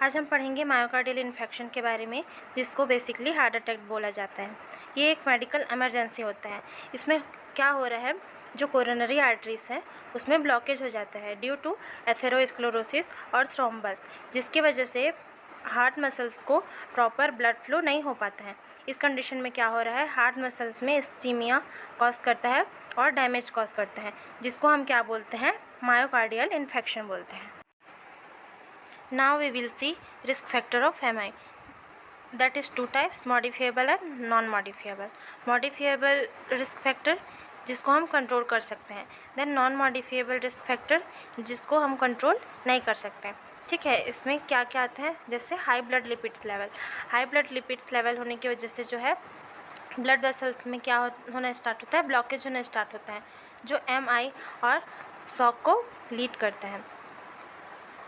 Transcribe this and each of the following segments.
आज हम पढ़ेंगे मायोकार्डियल इन्फेक्शन के बारे में, जिसको बेसिकली हार्ट अटैक बोला जाता है। ये एक मेडिकल इमरजेंसी होता है। इसमें क्या हो रहा है, जो कोरोनरी आर्टरीज हैं उसमें ब्लॉकेज हो जाता है ड्यू टू एथेरोस्क्लेरोसिस और थ्रोम्बस, जिसकी वजह से हार्ट मसल्स को प्रॉपर ब्लड फ्लो नहीं हो पाता है। इस कंडीशन में क्या हो रहा है, हार्ट मसल्स में इस्कीमिया कॉज करता है और डैमेज कॉज करता है, जिसको हम क्या बोलते हैं, मायोकार्डियल इन्फेक्शन बोलते हैं। Now we will see risk factor of MI. That is two types, modifiable and non-modifiable. Modifiable risk factor जिसको हम कंट्रोल कर सकते हैं, then non modifiable risk factor जिसको हम कंट्रोल नहीं कर सकते हैं। ठीक है, इसमें क्या क्या आता है, जैसे high blood lipids level. High blood lipids level होने की वजह से जो है ब्लड वेसल्स में क्या होना स्टार्ट होता है, ब्लॉकेज होना स्टार्ट होता है, जो MI और शॉक को लीड करता है।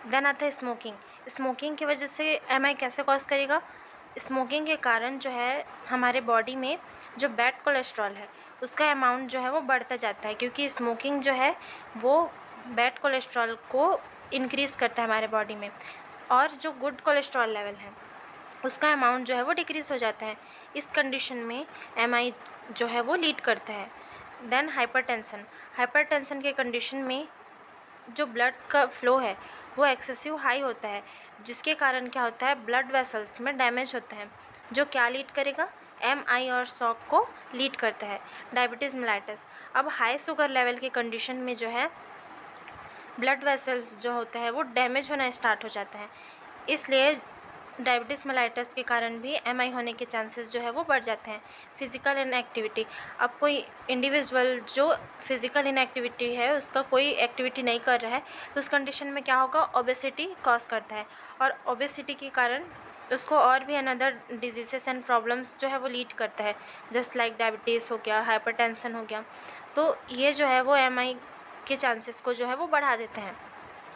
देन आता है स्मोकिंग। स्मोकिंग की वजह से MI कैसे कॉज करेगा, स्मोकिंग के कारण जो है हमारे बॉडी में जो बैड कोलेस्ट्रॉल है उसका अमाउंट जो है वो बढ़ता जाता है, क्योंकि स्मोकिंग जो है वो बैड कोलेस्ट्रॉल को इंक्रीज़ करता है हमारे बॉडी में, और जो गुड कोलेस्ट्रॉल लेवल है उसका अमाउंट जो है वो डिक्रीज़ हो जाता है। इस कंडीशन में MI जो है वो लीड करता है। Then hypertension. हाइपरटेंशन के कंडीशन में जो ब्लड का फ्लो है वो एक्सेसिव हाई होता है, जिसके कारण क्या होता है, ब्लड वेसल्स में डैमेज होता है, जो क्या लीड करेगा, MI और शॉक को लीड करता है। Diabetes mellitus. अब हाई शुगर लेवल के कंडीशन में जो है ब्लड वेसल्स जो होते हैं वो डैमेज होना स्टार्ट हो जाता है, इसलिए डायबिटीज़ मेलाइटस के कारण भी MI होने के चांसेस जो है वो बढ़ जाते हैं। Physical inactivity. अब कोई इंडिविजुअल जो फिज़िकल इनएक्टिविटी है, उसका कोई एक्टिविटी नहीं कर रहा है, तो उस कंडीशन में क्या होगा, ओबेसिटी कॉज करता है, और ओबेसिटी के कारण उसको और भी अनदर डिजीज़ेस एंड प्रॉब्लम्स जो है वो लीड करता है, जस्ट लाइक डायबिटीज़ हो गया, हाइपरटेंशन हो गया। तो ये जो है वो MI के चांसेस को जो है वो बढ़ा देते हैं।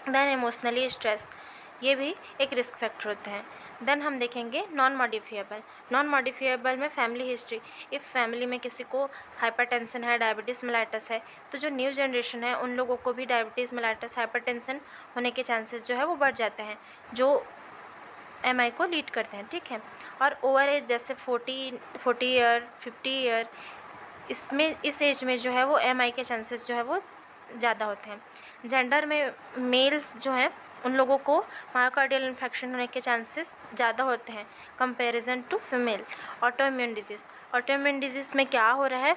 देन इमोशनली स्ट्रेस, ये भी एक रिस्क फैक्टर होते हैं। देन हम देखेंगे नॉन मॉडिफिएबल। नॉन मॉडिफिएबल में फैमिली हिस्ट्री। इफ़ फैमिली में किसी को हाइपरटेंशन है, डायबिटीज़ मेलाइटस है, तो जो न्यू जनरेशन है उन लोगों को भी डायबिटीज़ मेलाइटस, हाइपरटेंशन होने के चांसेस जो है वो बढ़ जाते हैं, जो MI को लीड करते हैं। ठीक है, और ओवर एज जैसे 40 ईयर, 50 ईयर, इसमें इस एज में जो है वो MI के चांसेस जो है वो ज़्यादा होते हैं। जेंडर में मेल्स जो हैं उन लोगों को मायोकार्डियल इन्फेक्शन होने के चांसेस ज़्यादा होते हैं comparison to female. Autoimmune disease. Autoimmune disease में क्या हो रहा है,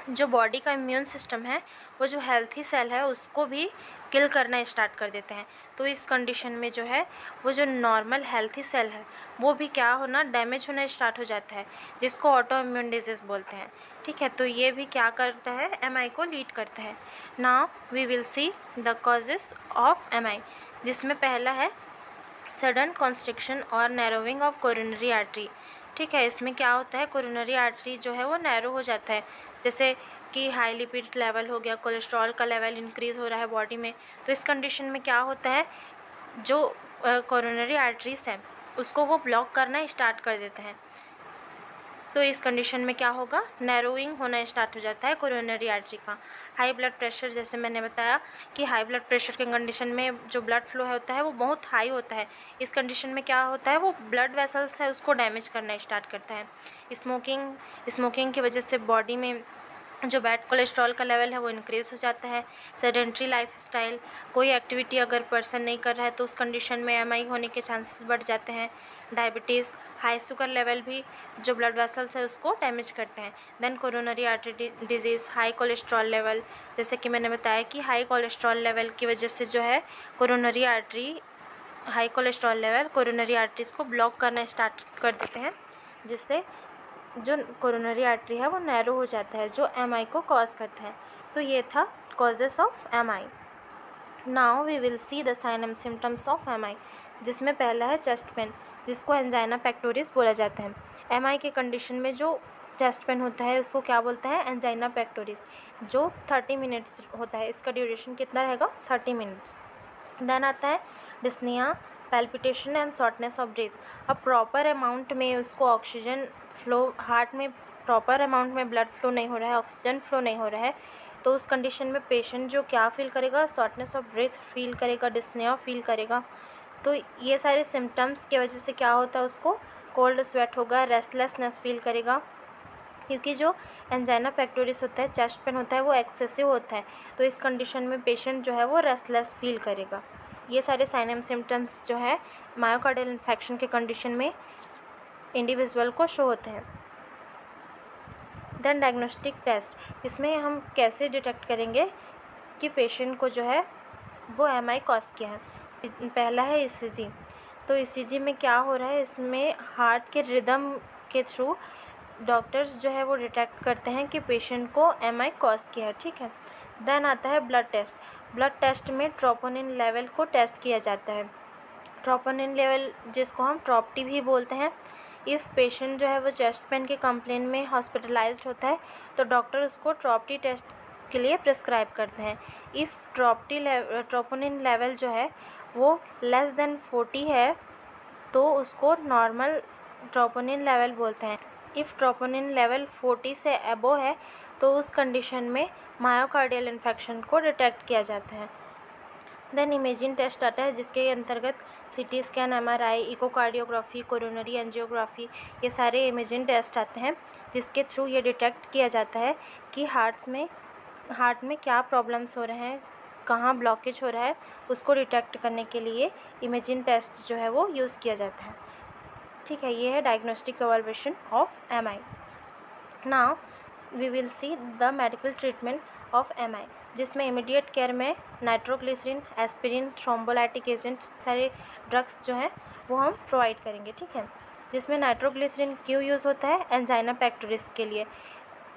जो बॉडी का इम्यून सिस्टम है वो जो हेल्थी सेल है उसको भी किल करना स्टार्ट कर देते हैं। तो इस कंडीशन में जो है वो जो नॉर्मल हेल्थी सेल है वो भी क्या होना, डैमेज होना स्टार्ट हो जाता है, जिसको ऑटो इम्यून डिजीज़ बोलते हैं। ठीक है, तो ये भी क्या करता है, MI को लीड करता है। Now we will see the causes of MI, जिसमें पहला है सडन कॉन्स्ट्रिक्शन और नैरोविंग ऑफ कोरोनरी आर्टरी। ठीक है, इसमें क्या होता है, कोरोनरी आर्टरी जो है वो नैरो हो जाता है, जैसे कि हाई लिपिड्स लेवल हो गया, कोलेस्ट्रॉल का लेवल इंक्रीज़ हो रहा है बॉडी में, तो इस कंडीशन में क्या होता है, जो कोरोनरी आर्टरीज हैं उसको वो ब्लॉक करना स्टार्ट कर देते हैं। तो इस कंडीशन में क्या होगा, नैरोइंग होना स्टार्ट हो जाता है कोरोनरी आर्टरी का। हाई ब्लड प्रेशर, जैसे मैंने बताया कि हाई ब्लड प्रेशर के कंडीशन में जो ब्लड फ्लो होता है वो बहुत हाई होता है, इस कंडीशन में क्या होता है, वो ब्लड वेसल्स है उसको डैमेज करना स्टार्ट करता है। स्मोकिंग की वजह से बॉडी में जो बैड कोलेस्ट्रॉल का लेवल है वो इंक्रीज़ हो जाता है। सेडेंट्री लाइफस्टाइल, कोई एक्टिविटी अगर पर्सन नहीं कर रहा है तो उस कंडीशन में MI होने के चांसेस बढ़ जाते हैं। डायबिटीज़, हाई शुगर लेवल भी जो ब्लड वेसल्स है उसको डैमेज करते हैं। Then coronary artery disease, high cholesterol level, जैसे कि मैंने बताया कि हाई कोलेस्ट्रॉल लेवल की वजह से जो है coronary artery, high cholesterol level coronary arteries को ब्लॉक करना स्टार्ट कर देते हैं, जिससे जो कोरोनरी आर्टरी है वो नैरो हो जाता है, जो MI को कॉज करता है। तो ये था causes of MI। Now we will see the sign and symptoms of MI, जिसमें पहला है चेस्ट पेन, जिसको एंजाइना पेक्टोरिस बोला जाता है। MI के कंडीशन में जो चेस्ट पेन होता है उसको क्या बोलते हैं, एंजाइना पेक्टोरिस, जो 30 मिनट्स होता है। इसका ड्यूरेशन कितना रहेगा, 30 मिनट्स। देन आता है dyspnoea, palpitation and shortness of breath. अब प्रॉपर अमाउंट में उसको ऑक्सीजन फ्लो, हार्ट में प्रॉपर अमाउंट में ब्लड फ्लो नहीं हो रहा है, ऑक्सीजन फ्लो नहीं हो रहा है, तो उस कंडीशन में पेशेंट जो क्या फील करेगा, शॉर्टनेस ऑफ ब्रीथ फील करेगा, डिस्निया फील करेगा। तो ये सारे सिम्टम्स की वजह से क्या होता है, उसको कोल्ड स्वेट होगा, रेस्टलेसनेस फील करेगा, क्योंकि जो एंजाइना पेक्टोरिस होता है, चेस्ट पेन होता है, वो एक्सेसिव होता है। तो इस कंडीशन में पेशेंट जो है वो रेस्टलेस फील करेगा। ये सारे साइन एंड सिम्टम्स जो है मायोकार्डियल इन्फेक्शन के कंडीशन में इंडिविजुअल को शो होते हैं। देन डायग्नोस्टिक टेस्ट, इसमें हम कैसे डिटेक्ट करेंगे कि पेशेंट को जो है वो एमआई कॉज किया है। पहला है ईसीजी। तो ईसीजी में क्या हो रहा है, इसमें हार्ट के रिदम के थ्रू डॉक्टर्स जो है वो डिटेक्ट करते हैं कि पेशेंट को एमआई कॉज किया है, ठीक है। देन आता है ब्लड टेस्ट। ब्लड टेस्ट में ट्रोपोनिन लेवल को टेस्ट किया जाता है। ट्रोपोनिन लेवल जिसको हम ट्रॉपटी भी बोलते हैं। इफ़ पेशेंट जो है वो चेस्ट पेन के कंप्लेन में हॉस्पिटलाइज्ड होता है तो डॉक्टर उसको ट्रॉपटी टेस्ट के लिए प्रिस्क्राइब करते हैं। इफ़ ट्रोपोनिन लेवल जो है वो लेस देन 40 है तो उसको नॉर्मल ट्रोपोनिन लेवल बोलते हैं। इफ़ ट्रोपोनिन लेवल 40 से अबो है तो उस कंडीशन में मायोकार्डियल इन्फेक्शन को डिटेक्ट किया जाता है। देन इमेजिंग टेस्ट आता है जिसके अंतर्गत CT scan, MRI, echocardiography, coronary angiography, ये सारे इमेजिंग टेस्ट आते हैं जिसके थ्रू ये डिटेक्ट किया जाता है कि हार्ट में क्या प्रॉब्लम्स हो रहे हैं, कहाँ ब्लॉकेज हो रहा है, उसको डिटेक्ट करने के लिए इमेजिंग टेस्ट जो है वो यूज़ किया जाता है, ठीक है। ये है diagnostic evaluation of MI. Now we will see the medical treatment of MI, जिसमें इमीडिएट केयर में नाइट्रोग्लिसरीन, एस्पिरिन, थ्रोम्बोलाइटिक एजेंट सारे ड्रग्स जो हैं वो हम प्रोवाइड करेंगे, ठीक है। जिसमें नाइट्रोग्लिसरीन क्यों यूज़ होता है, एंजाइना पेक्टोरिस के लिए।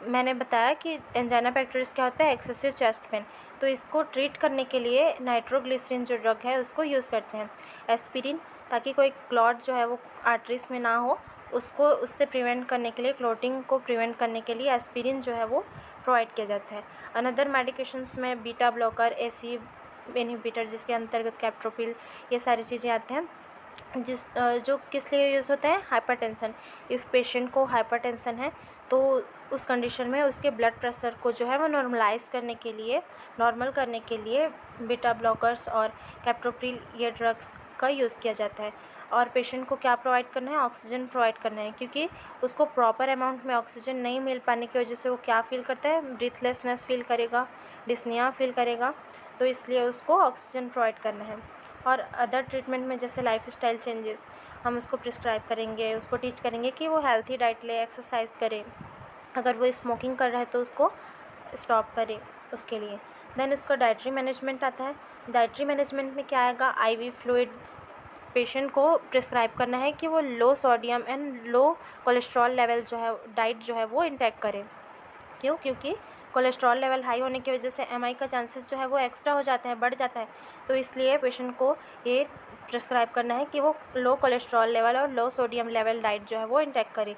मैंने बताया कि एंजाइना पेक्टोरिस क्या होता है, एक्सेसिव चेस्ट पेन, तो इसको ट्रीट करने के लिए नाइट्रोग्लिसरीन जो ड्रग है उसको यूज़ करते हैं। एस्पिरिन, ताकि कोई क्लॉट जो है वो आर्टरीज में ना हो, उससे प्रिवेंट करने के लिए, क्लॉटिंग को प्रिवेंट करने के लिए एस्पिरिन जो है वो प्रोवाइड किया जाता है। अनदर मेडिकेशंस में बीटा ब्लॉकर, एसी इनहिबिटर जिसके अंतर्गत कैप्टोप्रिल, ये सारी चीज़ें आते हैं जो किस लिए यूज़ होता है, हाइपरटेंशन। इफ़ पेशेंट को हाइपरटेंशन है तो उस कंडीशन में उसके ब्लड प्रेशर को जो है वो नॉर्मल करने के लिए बीटा ब्लॉकर्स और कैप्टोप्रिल ये ड्रग्स का यूज़ किया जाता है। और पेशेंट को क्या प्रोवाइड करना है, ऑक्सीजन प्रोवाइड करना है, क्योंकि उसको प्रॉपर अमाउंट में ऑक्सीजन नहीं मिल पाने की वजह से वो क्या फील करता है, ब्रीथलेसनेस फील करेगा, डिस्निया फील करेगा, तो इसलिए उसको ऑक्सीजन प्रोवाइड करना है। और अदर ट्रीटमेंट में जैसे लाइफ स्टाइल चेंजेस हम उसको प्रिस्क्राइब करेंगे, उसको टीच करेंगे कि वो हेल्थी डाइट ले, एक्सरसाइज करे, अगर वो स्मोकिंग कर रहा है तो उसको स्टॉप करे उसके लिए। देन उसका डाइटरी मैनेजमेंट आता है। डाइटरी मैनेजमेंट में क्या आएगा, आईवी फ्लूइड पेशेंट को प्रिस्क्राइब करना है कि वो low sodium and low cholesterol level जो है डाइट जो है वो इंटेक करें। क्योंकि कोलेस्ट्रॉल लेवल हाई होने की वजह से एमआई का चांसेस जो है वो एक्स्ट्रा हो जाता है, बढ़ जाता है। तो इसलिए पेशेंट को ये प्रिस्क्राइब करना है कि वो लो कोलेस्ट्रॉल लेवल और लो सोडियम लेवल डाइट जो है वो इंटेक करे।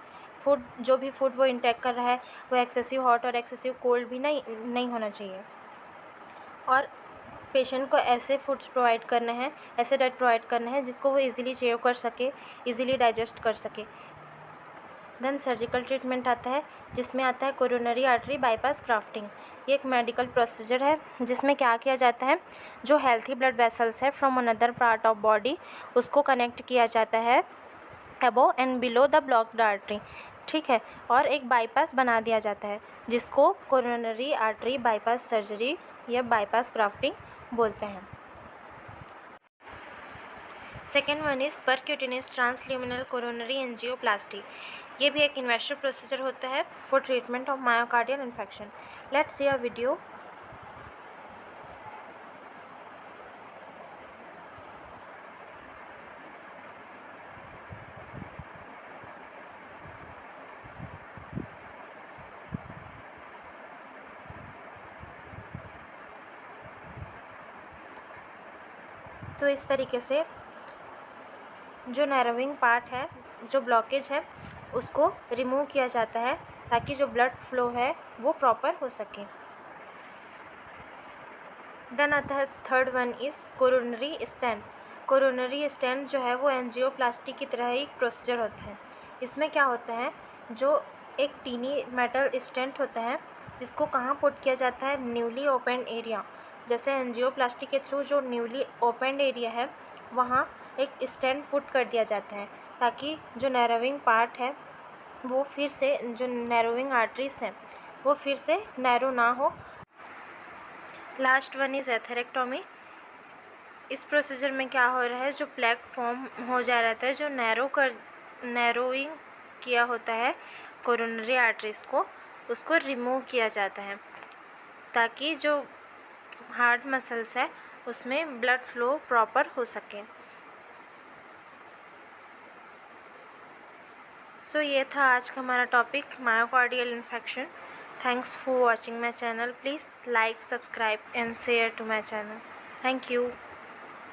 जो भी फूड वो इंटेक कर रहा है वो एक्सेसिव हॉट और एक्सेसिव कोल्ड भी नहीं होना चाहिए। और पेशेंट को ऐसे फूड्स प्रोवाइड करने हैं, ऐसे डाइट प्रोवाइड करना है जिसको वो इजीली चेव कर सके, इजीली डाइजेस्ट कर सके। देन सर्जिकल ट्रीटमेंट आता है जिसमें आता है कोरोनरी आर्टरी बाईपास ग्राफ्टिंग। ये एक मेडिकल प्रोसीजर है जिसमें क्या किया जाता है, जो हेल्थी ब्लड वेसल्स है from another part of body उसको कनेक्ट किया जाता है above and below the blocked artery, ठीक है, और एक बाईपास बना दिया जाता है जिसको कोरोनरी आर्टरी बाईपास सर्जरी या बाईपास ग्राफ्टिंग बोलते हैं। Second one is percutaneous transluminal coronary angioplasty. ये भी एक इन्वेस्टिव प्रोसीजर होता है for treatment of myocardial infection. Let's see a video. तो इस तरीके से जो नर्विंग पार्ट है, जो ब्लॉकेज है, उसको रिमूव किया जाता है ताकि जो ब्लड फ्लो है वो प्रॉपर हो सके। देन आता है third one is coronary stent. Coronary stent जो है वो एंजियोप्लास्टी की तरह ही प्रोसीजर होता है। इसमें क्या होता है, जो एक टीनी मेटल स्टेंट होता है जिसको कहाँ पुट किया जाता है, न्यूली ओपन एरिया। जैसे एंजियोप्लास्टी के थ्रू जो न्यूली ओपन एरिया है वहाँ एक स्टेंट पुट कर दिया जाता है ताकि जो नैरोइंग पार्ट है वो फिर से, जो नैरोइंग आर्टरीज हैं वो फिर से नैरो ना हो। Last one is atherectomy. इस प्रोसीजर में क्या हो रहा है, जो प्लेक फॉर्म हो जा रहता है, जो नैरोइंग किया होता है कोरोनरी आर्टरीज को, उसको रिमूव किया जाता है ताकि जो हार्ट मसल्स है उसमें ब्लड फ्लो प्रॉपर हो सके। सो ये था आज का हमारा topic, myocardial infection. Thanks for watching my channel. Please like, subscribe and share to my channel. Thank you.